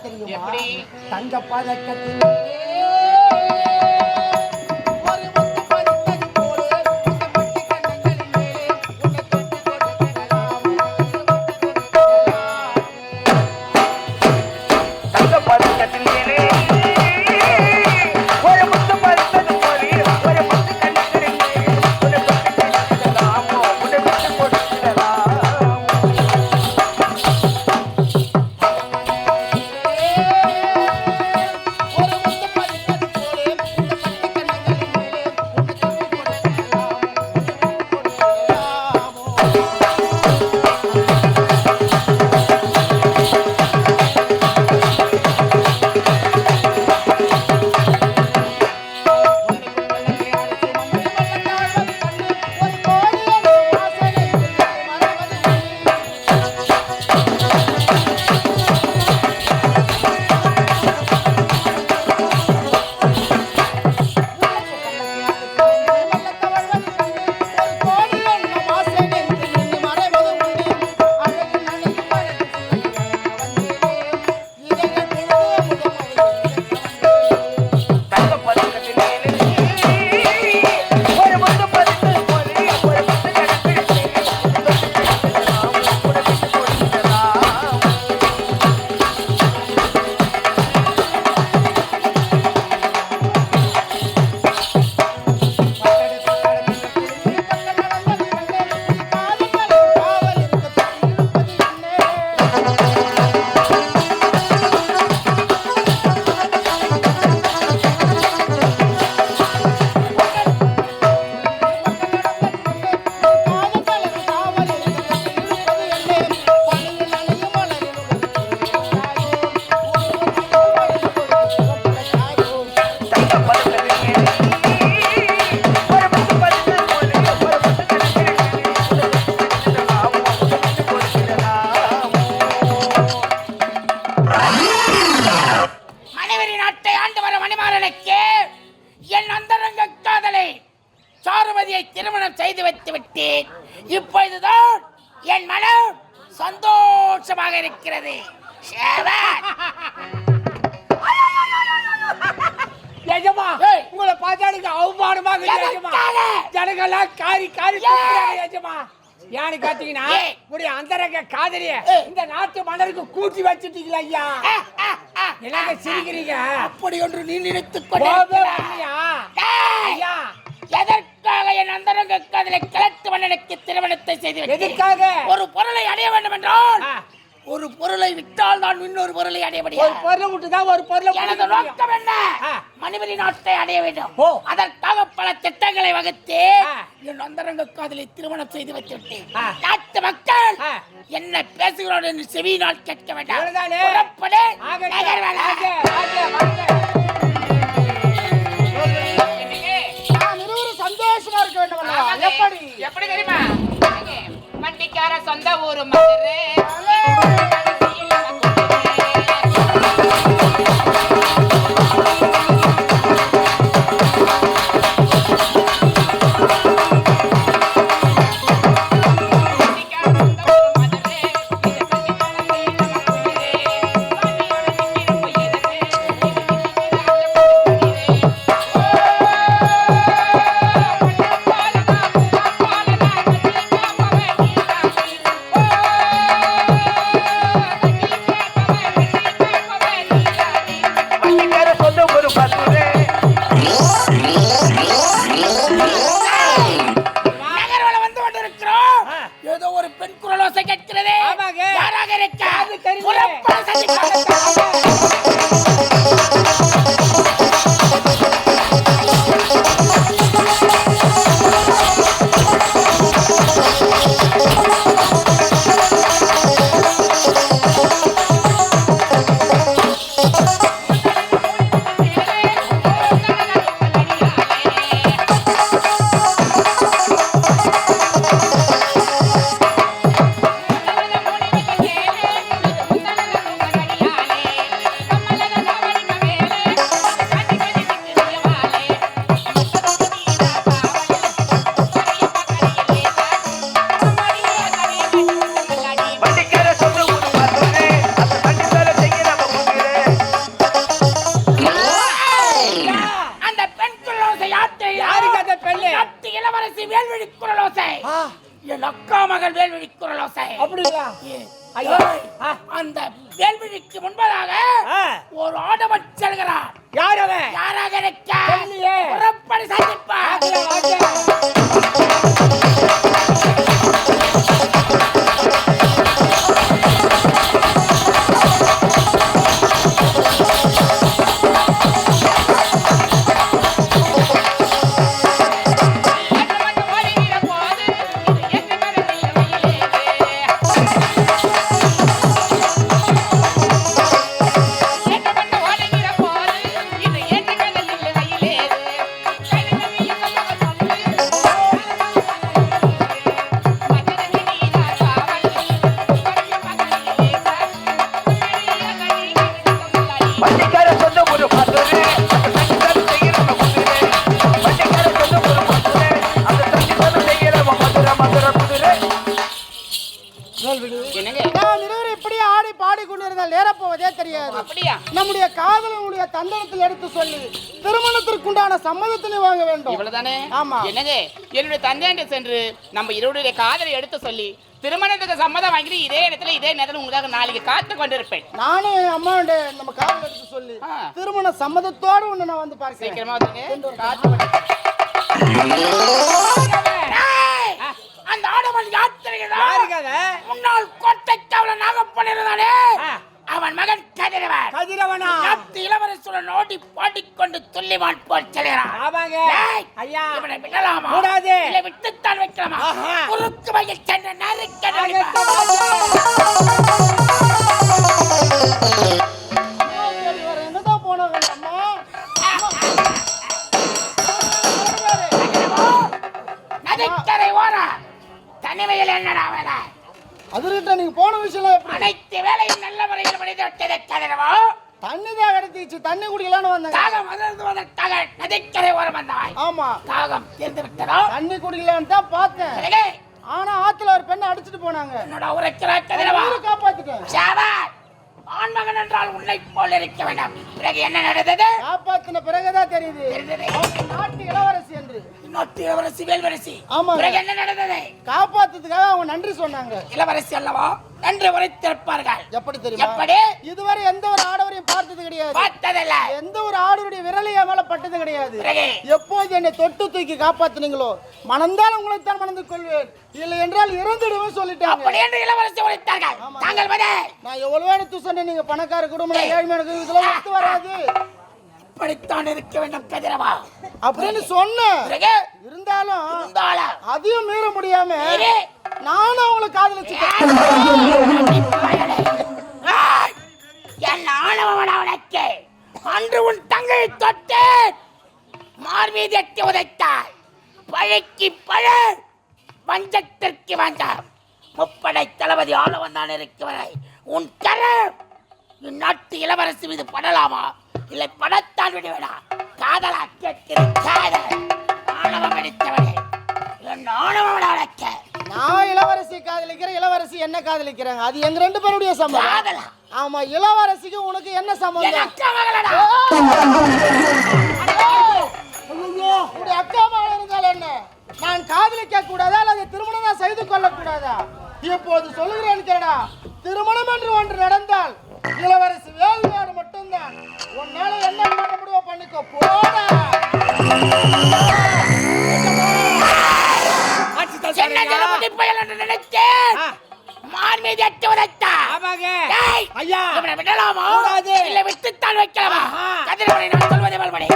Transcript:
தெரியுமா? தங்க பதக்கத்தில் திருமணம் செய்து வைத்து விட்டேன். இப்பொழுதுதான் என் மனம் சந்தோஷமாக இருக்கிறது. உங்களை பார்த்தாலுக்கு அவமானமாக ஜனங்கள்லாம் காரி காரி எஜமா யானு காத்தீங்கன்னா உடைய அந்தரங்க காதலிய இந்த நாட்டு மன்னருக்கு கூட்டி வச்சுட்டீங்களா ஐயா? என்னங்க சிரிக்கிறீங்க? அப்படி ஒன்று நீ நினைத்துக் கொண்டிருக்கிறாயா? எதற்காக என் அந்தரங்க காதலை கிழக்கு மன்னனுக்கு திருமணத்தை செய்து எதற்காக? ஒரு பொருளை அடைய வேண்டும் என்றால் ஒரு பொருளை விட்டால் நான் இன்னொரு பொருளை அடைய முடியும். ஒரு பொருளை விட்டுதான் ஒரு பொருளை. எனது நோக்கம் என்ன? மணிபுரி நாட்டை அடைய வேண்டும். அதற்காக பல திட்டங்களை வகுத்து என் அந்தரங்க காதலை திருமணம் செய்து வைத்து விட்டேன். நாட்டு மக்கள் என்ன பேசுகிறோம் என்று செவியினால் கேட்க வேண்டாம். சந்தோஷமா இருக்க வேண்டும். எப்படி தெரியுமா? வண்டிக்கார சொந்த ஊரு மதுரை. கேட்டால் வேல்விழி குரலோசை. அப்படியா? ஐயோ, அந்த வேல்விழிக்கு முன்பதாக ஒரு ஆடவன் செல்கிறார். யார் அவன்? யாராக இருக்க? சொல்லியே. புறப்படி சந்திப்பார். நம்முடைய காதலனுடைய தந்தனத்தில் எடுத்து சொல்லி திருமணத்திற்குண்டான சம்மதத்தினை வாங்க வேண்டும். இவ்வளவுதானே? ஆமா. என்னங்க, என்னுடைய தந்தையிட்ட சென்று நம்ம இருவருடைய காதலை எடுத்து சொல்லி திருமணத்துக்கு சம்மதம் வாங்கி இதே இடத்துல இதே நேரத்தில் உங்களுக்காக நாளைக்கு காத்து கொண்டிருப்பேன். நானும் என் அம்மாவுடைய நம்ம காதல் எடுத்து சொல்லி திருமண சம்மதத்தோடு ஒண்ணு நான் வந்து பார்க்கிறேன். சீக்கிரமா வந்துங்க. காத்து அந்த ஆடவன் முன்னாள் கோட்டை காவல நாகப்பனிருந்தானே அவன் மகன் கதிரவன். கதிரவனா? இளவரசுடன் ஓடி பாடிக்கொண்டு துள்ளிவான் போல் செல்கிறான். ஐயா, இவனை விடலாமா? கூடாது. இல்லை விட்டுத்தான் வைக்கலாமா? குறுக்கு வகையில் சென்ற நறுக்க என்னதான் போனவங்க அம்மா? நதிக்கரை ஓர தனிமையில் என்னடா வேலை? அதுகிட்ட நீங்க போன விஷயம் எப்படி? அனைத்து வேலையும் நல்ல முறையில் முடிந்து விட்டது கதிரவோ. தண்ணி தான் கிடைச்சிச்சு, தண்ணி குடிக்கலான்னு வந்தாங்க. தாகம் வந்ததற்காக நதிக்கரை ஓரம் வந்தாய். ஆமா. தாகம் தீர்ந்து விட்டதோ? தண்ணி குடிக்கலான்னு தான் பார்த்தேன். ஆனா ஆத்துல ஒரு பெண்ணை அடிச்சிட்டு போனாங்க. என்னோட உரைக்கிற கதிரவா காப்பாத்திட்டேன். ஷாபாஷ். ஆண்மகன் என்றால் உன்னை போல் இருக்க வேண்டாம். பிறகு என்ன நடந்தது? காப்பாத்தின பிறகுதான் தெரியுது நாட்டு இளவரசி என்று. நாட்டு இளவரசி வேல்வரசி. ஆமா. பிறகு என்ன நடந்தது? காப்பாத்துறதுக்காக அவங்க நன்றி சொன்னாங்க. இளவரசி அல்லவா நன்றி உரைத்திருப்பார்கள். எப்படி தெரியுமா? எப்படி? இதுவரை எந்த ஒரு ஆடவரையும் பார்த்தது கிடையாது. பார்த்ததில்ல. எந்த ஒரு ஆடவருடைய விரலைய மேல பட்டது கிடையாது. எப்போது என்னை தொட்டு தூக்கி காப்பாத்தினீங்களோ மனந்தால் உங்களைத்தான் மணந்து கொள்வேன், இல்லை என்றால் இறந்துடுவேன் சொல்லிட்டாங்க. அப்படி என்று இளவரசி உரைத்தார்கள். தாங்கள் பதில்? நான் எவ்வளவு எடுத்து சொன்னேன், நீங்க பணக்கார குடும்பம் ஏழ்மையான இதெல்லாம் ஒத்து வராது. இப்படித்தான் இருக்க வேண்டும் கதிரவா அப்படின்னு சொன்னேன். இருந்தாலும் அதையும் மீற முடியாம நானும் அவங்களை காதலிச்சுட்டேன். என் ஆணவன் அவனுக்கு அன்று உன் தங்கை தொட்டு மார்மீதி எட்டி உதைத்தாய். பழைக்கு பழ வஞ்சத்திற்கு வந்தார். முப்படை தளபதி ஆளவன் தான் இருக்கிறவரை உன் கரம் இந்நாட்டு இளவரசி மீது படலாமா இல்லை படத்தான் விடுவேடா? காதலா கேட்கிறேன். காதல் ஆணவம் அடித்தவனே என் ஆணவன் அவனுக்கு. நான் இளவரசி காதலிக்கிறேன், இளவரசி என்ன காதலிக்கிறாங்க. அது எங்க ரெண்டு பேருடைய சம்பந்தம். காதலா? ஆமா. இளவரசிக்கு உனக்கு என்ன சம்பந்தம்? உடைய அக்கா மகள் இருந்தால் என்ன? நான் காதலிக்க கூடாதா அல்லது திருமணம் தான் செய்து கொள்ள கூடாதா? இப்போது சொல்லுகிறேன் கேடா. திருமணம் என்று ஒன்று நடந்தால் இளவரசி வேல்வேடு மட்டும்தான். உன்னால என்ன பண்ண முடியும் பண்ணிக்கோ. போடா. மார்மீதி எட்டி உதைத்தா. ஐயா, விடலாமா இல்லை விட்டுத்தான் வைக்கலாமா? கதிரவனை நான் சொல்வதை வல்மணி